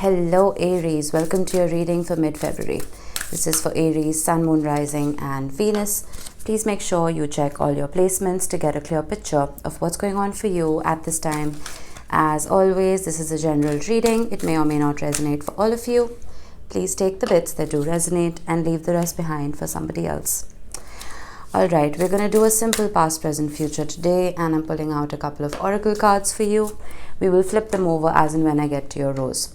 Hello Aries, welcome to your reading for mid-February. This is for Aries, Sun, Moon, Rising and Venus. Please make sure you check all your placements to get a clear picture of what's going on for you at this time. As always, this is a general reading. It may or may not resonate for all of you. Please take the bits that do resonate and leave the rest behind for somebody else. Alright, we're going to do a simple past, present, future today, and I'm pulling out a couple of oracle cards for you. We will flip them over as and when I get to your rows.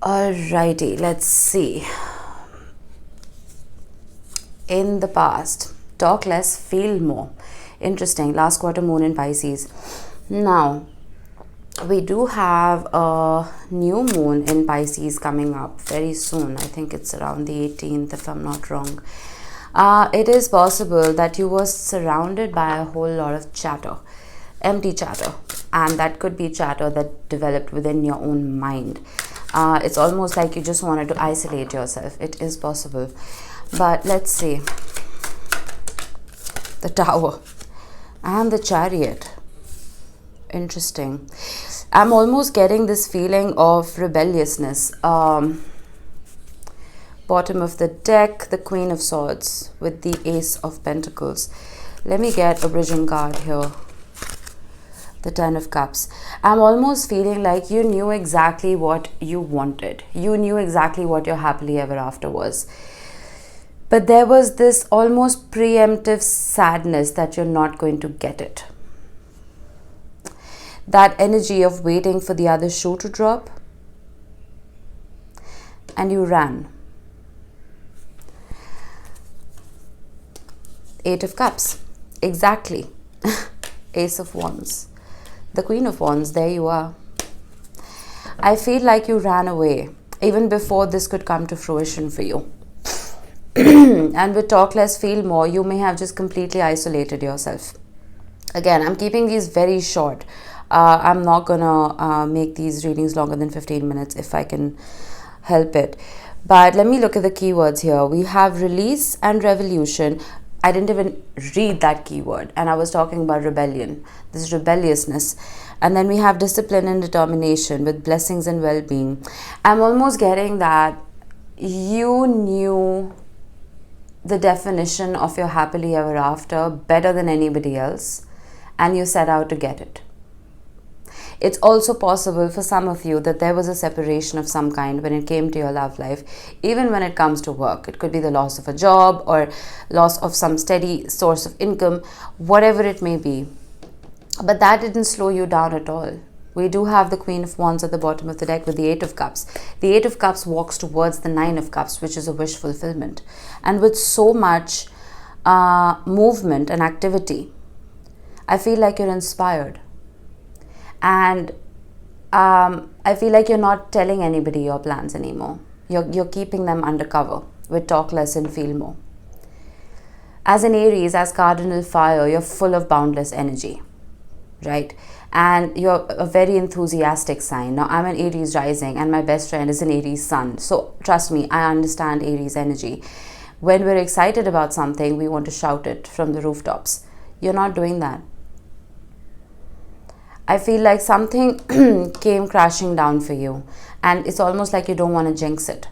Alrighty, let's see. In the past, talk less, feel more. Interesting, last quarter moon in Pisces. Now, we do have a new moon in Pisces coming up very soon. I think it's around the 18th if I'm not wrong. It is possible that you were surrounded by a whole lot of chatter, empty chatter, and that could be chatter that developed within your own mind. It's almost like you just wanted to isolate yourself. It is possible. But let's see. The Tower and the Chariot. Interesting. I'm almost getting this feeling of rebelliousness. Bottom of the deck, the Queen of Swords with the Ace of Pentacles. Let me get a bridging card here. The Ten of Cups. I'm almost feeling like you knew exactly what you wanted. You knew exactly what your happily ever after was. But there was this almost preemptive sadness that you're not going to get it. That energy of waiting for the other shoe to drop. And you ran. Eight of Cups. Exactly. Ace of Wands. The Queen of Wands, there you are. I feel like you ran away even before this could come to fruition for you. And with talk less, feel more, you may have just completely isolated yourself. Again, I'm keeping these very short. I'm not gonna make these readings longer than 15 minutes if I can help it. But let me look at the keywords here. We have release and revolution. I didn't even read that keyword, and I was talking about rebellion, this rebelliousness. And then we have discipline and determination with blessings and well-being. I'm almost getting that you knew the definition of your happily ever after better than anybody else, and you set out to get it. It's also possible for some of you that there was a separation of some kind when it came to your love life, even when it comes to work. It could be the loss of a job or loss of some steady source of income, whatever it may be. But that didn't slow you down at all. We do have the Queen of Wands at the bottom of the deck with the Eight of Cups. The Eight of Cups walks towards the Nine of Cups, which is a wish fulfillment. And with so much movement and activity, I feel like you're inspired. And I feel like you're not telling anybody your plans anymore. You're keeping them undercover with talk less and feel more. As an Aries, as cardinal fire, you're full of boundless energy, right? And you're a very enthusiastic sign. Now, I'm an Aries rising and my best friend is an Aries sun. So trust me, I understand Aries energy. When we're excited about something, we want to shout it from the rooftops. You're not doing that. I feel like something came crashing down for you, and it's almost like you don't want to jinx it.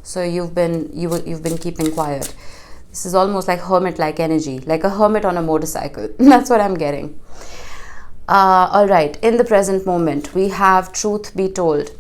So you've been keeping quiet. This is almost like hermit-like energy, like a hermit on a motorcycle. That's what I'm getting. All right, in the present moment, we have truth be told.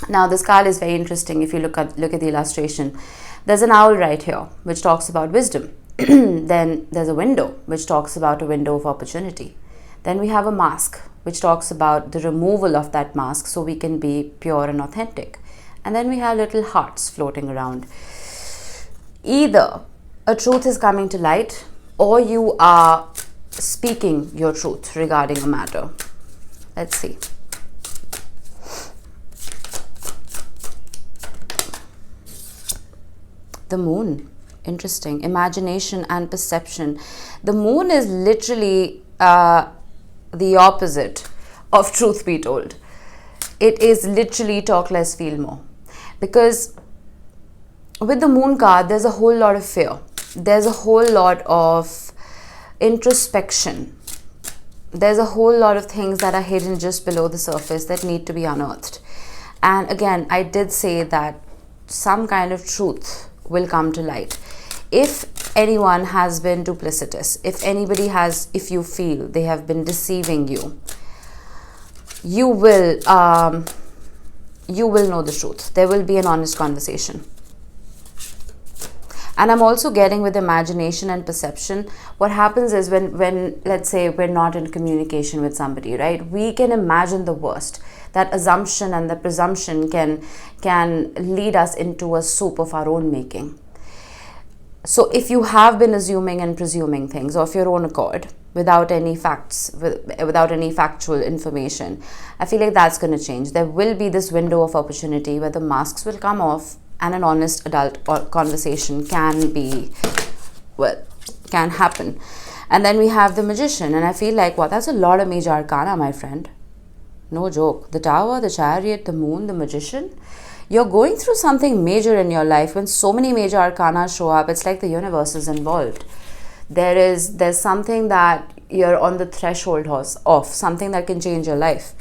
Now, this card is very interesting. If you look at the illustration, there's an owl right here, which talks about wisdom. Then there's a window, which talks about a window of opportunity. Then we have a mask, which talks about the removal of that mask so we can be pure and authentic. And then we have little hearts floating around. Either a truth is coming to light or you are speaking your truth regarding a matter. Let's see. The Moon. Interesting. Imagination and perception. The Moon is literally the opposite of truth be told. It is literally talk less, feel more. Because with the Moon card, there's a whole lot of fear. There's a whole lot of introspection. there's a whole lot of things that are hidden just below the surface that need to be unearthed. And again, I did say that some kind of truth will come to light. If anyone has been duplicitous, if you feel they have been deceiving you, you will know the truth. There will be an honest conversation. And I'm also getting with imagination and perception. What happens is when let's say we're not in communication with somebody, right? We can imagine the worst. That assumption and the presumption can lead us into a soup of our own making. So if you have been assuming and presuming things of your own accord, without any facts, without any factual information, I feel like that's going to change. There will be this window of opportunity where the masks will come off and an honest adult conversation can happen. And then we have the Magician, and I feel like, wow, that's a lot of major arcana, my friend. No joke. The Tower, the Chariot, the Moon, the Magician. You're going through something major in your life. When so many major arcana show up, it's like the universe is involved. There's something that you're on the threshold of, something that can change your life.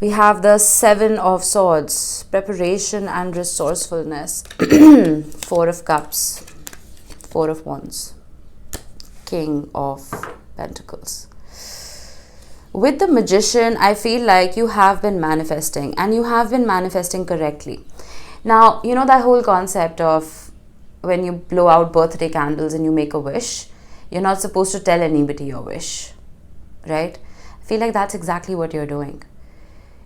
We have the Seven of Swords, preparation and resourcefulness. Four of Cups, Four of Wands, King of Pentacles. With the Magician, I feel like you have been manifesting, and you have been manifesting correctly. Now, you know that whole concept of when you blow out birthday candles and you make a wish, you're not supposed to tell anybody your wish, right? I feel like that's exactly what you're doing.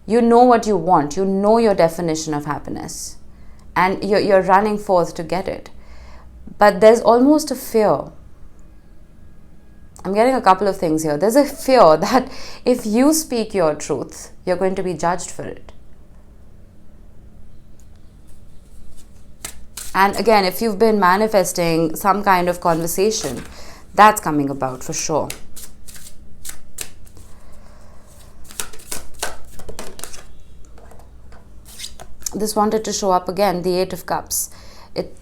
You know what you want. You know your definition of happiness, and you're running forth to get it. But there's almost a fear. I'm getting a couple of things here. There's a fear that if you speak your truth, you're going to be judged for it. And again, if you've been manifesting some kind of conversation, that's coming about for sure. This wanted to show up again, the Eight of Cups.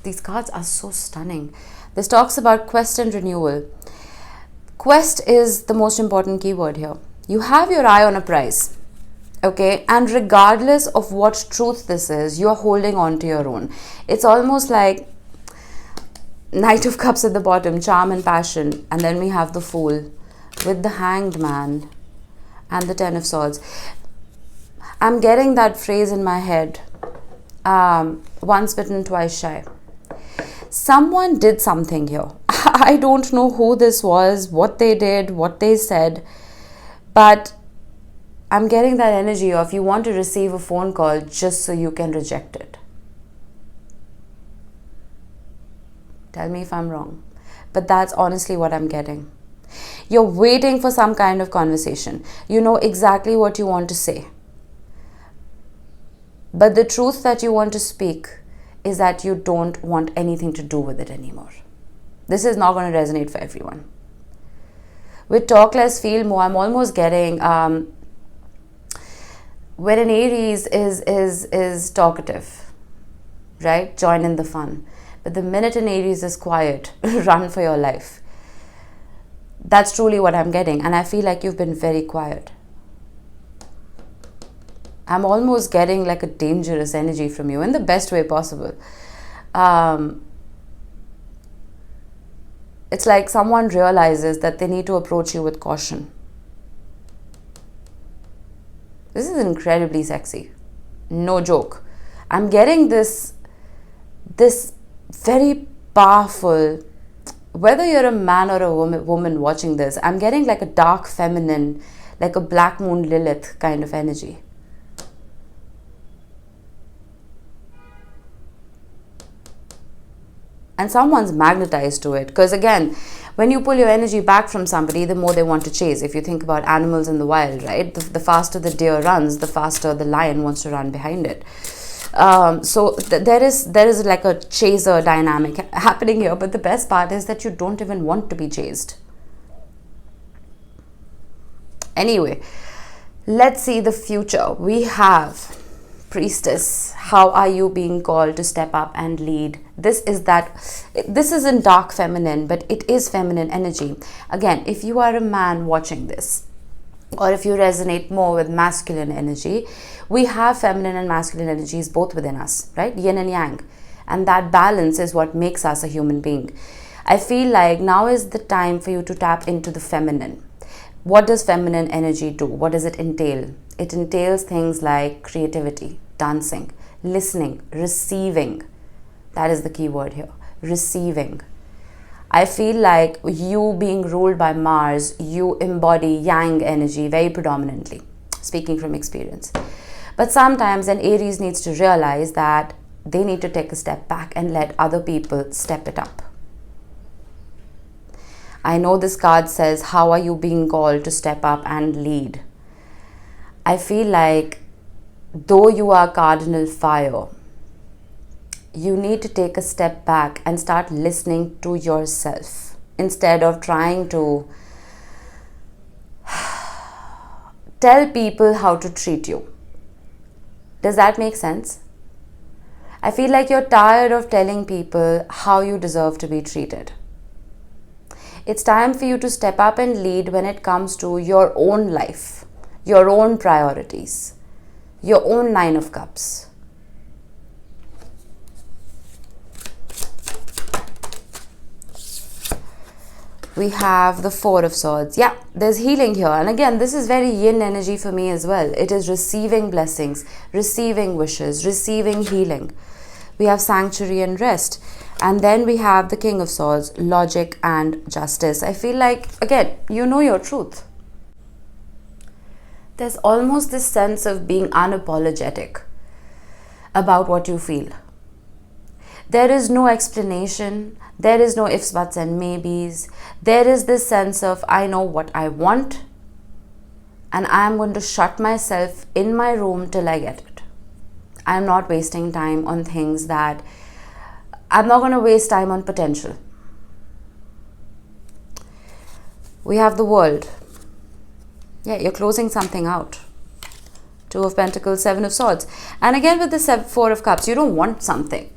These cards are so stunning. This talks about quest and renewal. Quest is the most important keyword here. You have your eye on a prize, okay? And regardless of what truth this is, you're holding on to your own. It's almost like Knight of Cups at the bottom, charm and passion. And then we have the Fool with the Hanged Man and the Ten of Swords. I'm getting that phrase in my head. Once bitten, twice shy. Someone did something here. I don't know who this was, what they did, what they said, but I'm getting that energy of you want to receive a phone call just so you can reject it. Tell me if I'm wrong, but that's honestly what I'm getting. You're waiting for some kind of conversation. You know exactly what you want to say, but the truth that you want to speak is that you don't want anything to do with it anymore. This is not going to resonate for everyone. With talk less, feel more, I'm almost getting when an Aries is talkative, right? Join in the fun. But the minute an Aries is quiet, run for your life. That's truly what I'm getting. And I feel like you've been very quiet. I'm almost getting like a dangerous energy from you in the best way possible. It's like someone realizes that they need to approach you with caution. This is incredibly sexy. No joke. I'm getting this very powerful, whether you're a man or a woman watching this, I'm getting like a dark feminine, like a black moon Lilith kind of energy. And someone's magnetized to it. Because again, when you pull your energy back from somebody, the more they want to chase. If you think about animals in the wild, right? The faster the deer runs, the faster the lion wants to run behind it. So there is like a chaser dynamic happening here. But the best part is that you don't even want to be chased. Anyway, let's see the future. We have Priestess, how are you being called to step up and lead? This isn't dark feminine, but it is feminine energy. Again, if you are a man watching this, or if you resonate more with masculine energy, we have feminine and masculine energies both within us, right? Yin and yang. And that balance is what makes us a human being. I feel like now is the time for you to tap into the feminine. What does feminine energy do? What does it entail? It entails things like creativity, dancing, listening, receiving. That is the key word here. Receiving. I feel like you being ruled by Mars, you embody yang energy very predominantly, speaking from experience. But sometimes an Aries needs to realize that they need to take a step back and let other people step it up. I know this card says, how are you being called to step up and lead? I feel like though you are cardinal fire, you need to take a step back and start listening to yourself instead of trying to tell people how to treat you. Does that make sense? I feel like you're tired of telling people how you deserve to be treated. It's time for you to step up and lead when it comes to your own life, your own priorities, your own 9 of Cups. We have the 4 of Swords. Yeah, there's healing here. And again, this is very yin energy for me as well. It is receiving blessings, receiving wishes, receiving healing. We have sanctuary and rest. And then we have the King of Swords, logic and justice. I feel like, again, you know your truth. There's almost this sense of being unapologetic about what you feel. There is no explanation. There is no ifs, buts and maybes. There is this sense of, I know what I want and I'm going to shut myself in my room till I get it. I'm not wasting time on things that, I'm not going to waste time on potential. We have the World. Yeah, you're closing something out. 2 of Pentacles, 7 of Swords. And again with the 4 of Cups, you don't want something.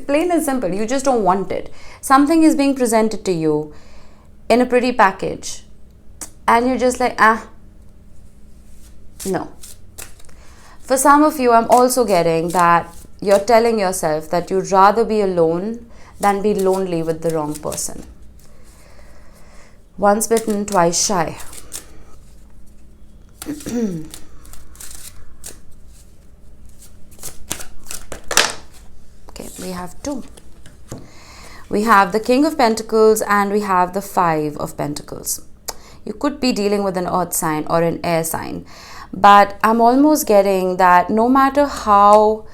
Plain and simple, you just don't want it. Something is being presented to you in a pretty package. And you're just like, no. For some of you, I'm also getting that you're telling yourself that you'd rather be alone than be lonely with the wrong person. Once bitten, twice shy. Okay, we have 2. We have the King of Pentacles and we have the 5 of Pentacles. You could be dealing with an earth sign or an air sign. But I'm almost getting that no matter how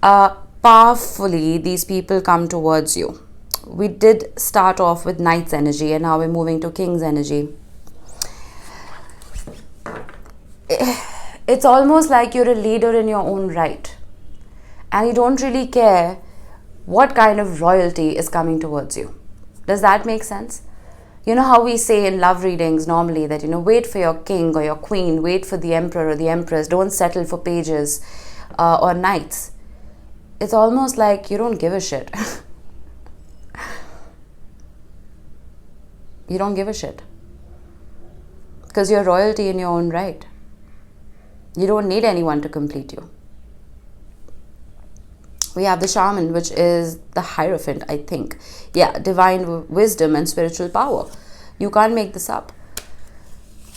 powerfully these people come towards you. We did start off with Knight's energy and now we're moving to King's energy. It's almost like you're a leader in your own right. And you don't really care what kind of royalty is coming towards you. Does that make sense? You know how we say in love readings normally that, wait for your king or your queen, wait for the emperor or the empress, don't settle for pages or knights. It's almost like you don't give a shit. You don't give a shit. Because you're royalty in your own right. You don't need anyone to complete you. We have the Shaman, which is the Hierophant, I think. Yeah, divine wisdom and spiritual power. You can't make this up.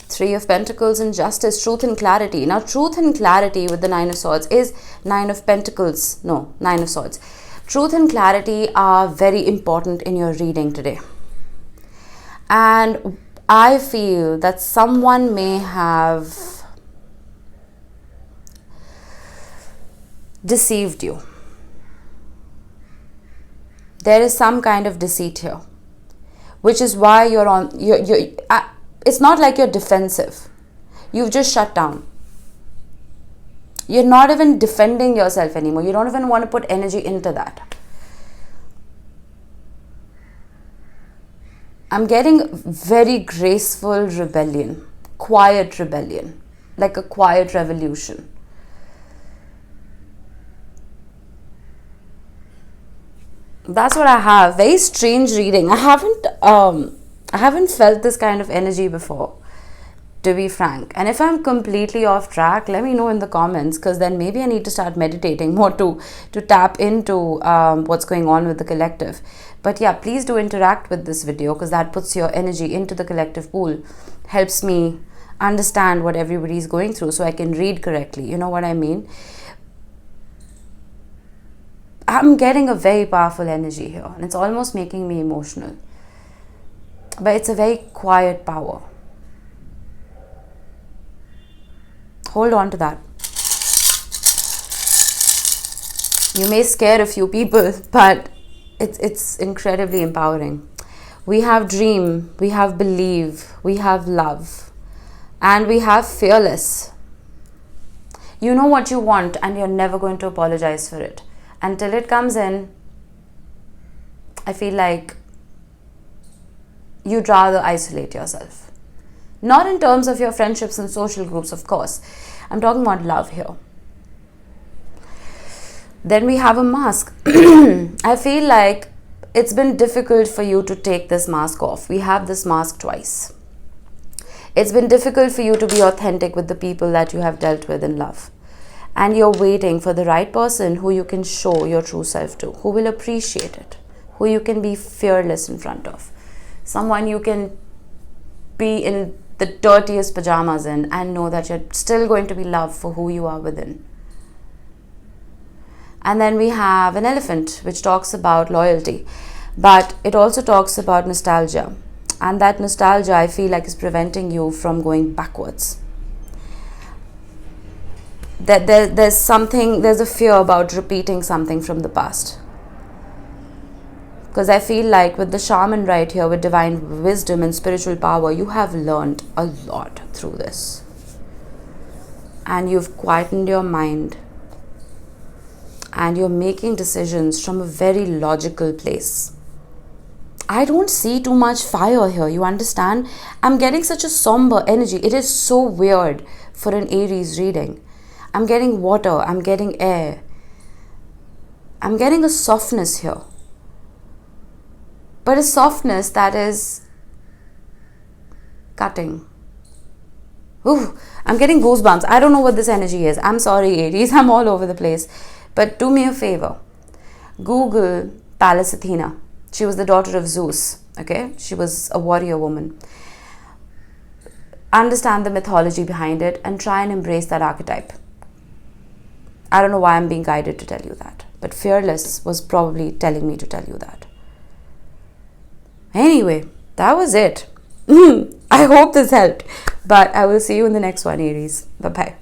3 of Pentacles and Justice, truth and clarity. Now, truth and clarity with the 9 of Swords is 9 of Pentacles. No, 9 of Swords. Truth and clarity are very important in your reading today. And I feel that someone may have deceived you. There is some kind of deceit here, which is why you're on. It's not like you're defensive. You've just shut down. You're not even defending yourself anymore. You don't even want to put energy into that. I'm getting very graceful rebellion, quiet rebellion, like a quiet revolution. That's what I have. Very strange reading. I haven't felt this kind of energy before, to be frank. And if I'm completely off track, let me know in the comments, because then maybe I need to start meditating more to tap into what's going on with the collective. But yeah, please do interact with this video, because that puts your energy into the collective pool, helps me understand what everybody's going through so I can read correctly. You know what I mean? I'm getting a very powerful energy here, and it's almost making me emotional. But it's a very quiet power. Hold on to that. You may scare a few people, but it's incredibly empowering. We have dream, we have believe, we have love, and we have fearless. You know what you want, and you're never going to apologize for it. Until it comes in, I feel like you'd rather isolate yourself. Not in terms of your friendships and social groups, of course. I'm talking about love here. Then we have a mask. I feel like it's been difficult for you to take this mask off. We have this mask twice. It's been difficult for you to be authentic with the people that you have dealt with in love. And you're waiting for the right person who you can show your true self to, who will appreciate it, who you can be fearless in front of. Someone you can be in the dirtiest pajamas in and know that you're still going to be loved for who you are within. And then we have an elephant, which talks about loyalty, but it also talks about nostalgia. And that nostalgia, I feel like, is preventing you from going backwards. That there's a fear about repeating something from the past. Because I feel like with the shaman right here, with divine wisdom and spiritual power, you have learned a lot through this. And you've quietened your mind. And you're making decisions from a very logical place. I don't see too much fire here, you understand? I'm getting such a somber energy. It is so weird for an Aries reading. I'm getting water, I'm getting air. I'm getting a softness here. But a softness that is cutting. Ooh, I'm getting goosebumps. I don't know what this energy is. I'm sorry, Aries. I'm all over the place. But do me a favor. Google Pallas Athena. She was the daughter of Zeus. Okay? She was a warrior woman. Understand the mythology behind it and try and embrace that archetype. I don't know why I'm being guided to tell you that. But Fearless was probably telling me to tell you that. Anyway, that was it. I hope this helped. But I will see you in the next one, Aries. Bye-bye.